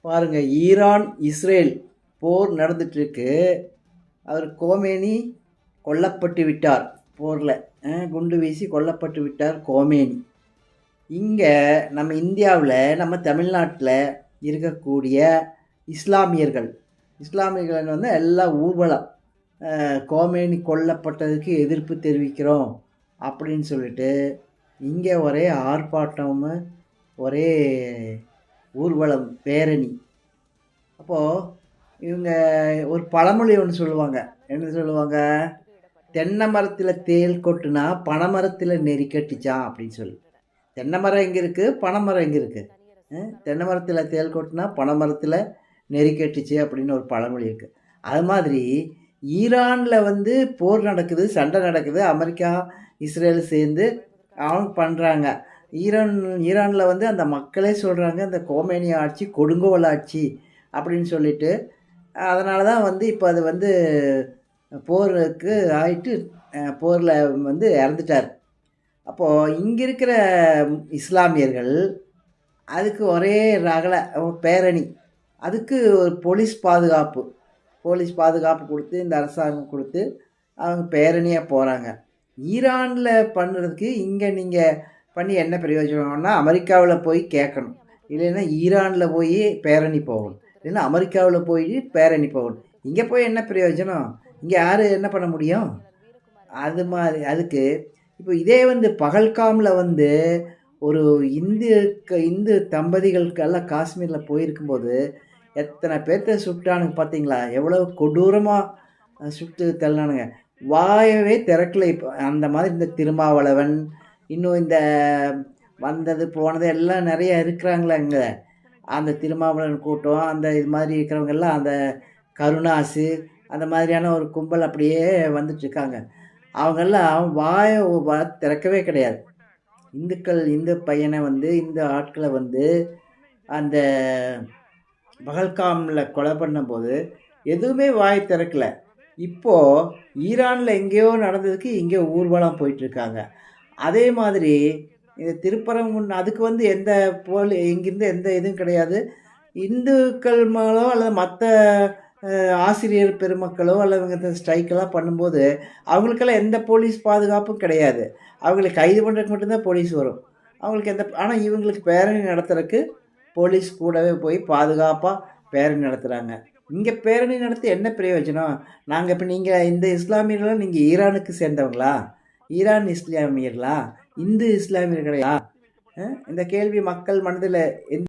பாருங்க, Iran Israel போர் நடந்துட்டுருக்கு. அவர் Khomeini கொல்லப்பட்டு விட்டார் போரில். குண்டு வீசி கொல்லப்பட்டு விட்டார் கோமேனி. இங்கே நம்ம இந்தியாவில், நம்ம தமிழ்நாட்டில் இருக்கக்கூடிய இஸ்லாமியர்கள் இஸ்லாமியர்கள் வந்து எல்லாம் ஊர்வலம், கோமேனி கொல்லப்பட்டதுக்கு எதிர்ப்பு தெரிவிக்கிறோம் அப்படின்னு சொல்லிட்டு இங்கே ஒரே ஆர்ப்பாட்டமும் ஒரே ஊர்வலம் பேரணி. அப்போது இவங்க ஒரு பழமொழி ஒன்று சொல்லுவாங்க. என்ன சொல்லுவாங்க? தென்னை மரத்தில் தேள் கொட்டுனா பனை மரத்தில் நெறி கட்டிச்சான் அப்படின்னு சொல்லி. தென்னை மரம் எங்கே இருக்குது, பனை மரம் எங்கே இருக்குது? தென்னை மரத்தில் தேள் கொட்டுனா பனை மரத்தில் நெறி கட்டிச்சு அப்படின்னு ஒரு பழமொழி இருக்குது. அது மாதிரி ஈரானில் வந்து போர் நடக்குது, சண்டை நடக்குது. அமெரிக்கா இஸ்ரேல் சேர்ந்து அவங்க பண்ணுறாங்க. ஈரானில் வந்து அந்த மக்களே சொல்கிறாங்க இந்த கோமேனி ஆட்சி கொடுங்கோல் ஆட்சி அப்படின்னு சொல்லிட்டு. அதனால தான் வந்து இப்போ அது வந்து போருக்கு ஆயிட்டு போரில் வந்து இறந்துட்டார். அப்போது இங்கே இருக்கிற இஸ்லாமியர்கள் அதுக்கு ஒரே ரகலை பேரணி. அதுக்கு ஒரு போலீஸ் பாதுகாப்பு கொடுத்து, இந்த அரசாங்கம் கொடுத்து அவங்க பேரணியாக போகிறாங்க. ஈரானில் பண்ணுறதுக்கு இங்கே நீங்கள் பண்ணி என்ன பிரயோஜனம்னா அமெரிக்காவில் போய் கேட்கணும், இல்லைன்னா ஈரானில் போய் பேரணி போகணும், இல்லைன்னா அமெரிக்காவில் போய் பேரணி போகணும். இங்கே போய் என்ன பிரயோஜனம்? இங்கே யார் என்ன பண்ண முடியும்? அது மாதிரி அதுக்கு இப்போ இதே வந்து பகல்காமில் வந்து ஒரு இந்து தம்பதிகளுக்கெல்லாம் காஷ்மீரில் போயிருக்கும்போது எத்தனை பேர்த்த சுட்டானுங்க பார்த்தீங்களா? எவ்வளோ கொடூரமாக சுட்டு தள்ளானுங்க. வாயவே திறக்கலை. இப்போ அந்த மாதிரி இந்த திருமாவளவன், இன்னும் இந்த வந்தது போனது எல்லாம் நிறைய இருக்கிறாங்களே அங்கே. அந்த திருமாவளவன் கூட்டம், அந்த இது மாதிரி இருக்கிறவங்கெல்லாம், அந்த கருணாசு, அந்த மாதிரியான ஒரு கும்பல் அப்படியே வந்துட்டுருக்காங்க. அவங்கெல்லாம் வாயை திறக்கவே கிடையாது. இந்து பையனை வந்து, இந்த ஆட்களை வந்து அந்த பகல்காமில் கொலை பண்ணும்போது எதுவுமே வாய் திறக்கலை. இப்போது ஈரானில் எங்கேயோ நடந்ததுக்கு இங்கே ஊர்வலம் போயிட்டுருக்காங்க. அதே மாதிரி இந்த திருப்பரங்குன்றம், அதுக்கு வந்து எந்த இங்கேருந்து எந்த இதுவும் கிடையாது. இந்துக்கள் மேலோ அல்லது மற்ற ஆசிரியர் பெருமக்களோ அல்லது இவங்க ஸ்ட்ரைக்கெல்லாம் பண்ணும்போது அவங்களுக்கெல்லாம் எந்த போலீஸ் பாதுகாப்பும் கிடையாது. அவங்களை கைது பண்ணுறதுக்கு மட்டும்தான் போலீஸ் வரும். அவங்களுக்கு ஆனால் இவங்களுக்கு பேரணி நடத்துறதுக்கு போலீஸ் கூடவே போய் பாதுகாப்பாக பேரணி நடத்துகிறாங்க. இங்கே பேரணி நடத்தி என்ன பிரயோஜனம்? நாங்கள் இப்போ நீங்கள் இந்த இஸ்லாமியர்களாம் நீங்கள் ஈரானுக்கு சேர்ந்தவங்களா? ஈரான் இஸ்லாமியர்களா? இந்து இஸ்லாமியர்களா? இந்த கேள்வி மக்கள் மனதில்